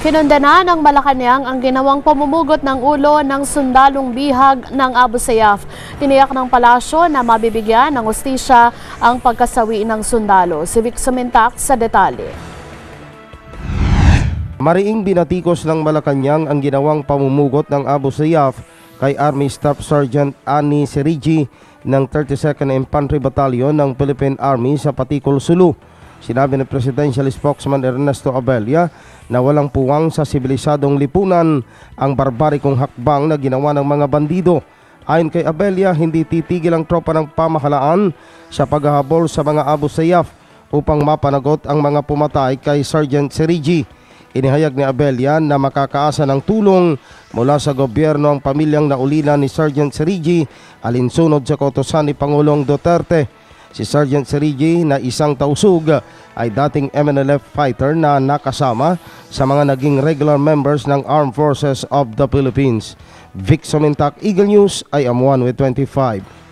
Kinundena ng Malacanang ang ginawang pamumugot ng ulo ng sundalong bihag ng Abu Sayyaf. Tiniyak ng palasyo na mabibigyan ng hustisya ang pagkasawi ng sundalo. Si Vic Sumintak sa detalye. Mariing binatikos ng Malacanang ang ginawang pamumugot ng Abu Sayyaf kay Army Staff Sergeant Ani Serigi ng 32nd Infantry Battalion ng Philippine Army sa Paticul, Sulu. Sinabi ng Presidential Spokesman Ernesto Abella na walang puwang sa sibilisadong lipunan ang barbarikong hakbang na ginawa ng mga bandido. Ayon kay Abella, hindi titigil ang tropa ng pamahalaan sa paghahabol sa mga Abu Sayyaf upang mapanagot ang mga pumatay kay Sergeant Serigi. Inihayag ni Abella na makakaasa ng tulong mula sa gobyerno ang pamilyang naulilan ni Sergeant Serigi alinsunod sa kautusan ni Pangulong Duterte. Si Sergeant Serigi na isang tausug ay dating MNLF fighter na nakasama sa mga naging regular members ng Armed Forces of the Philippines. Vic Sumintak, Eagle News, I am 1 with 25.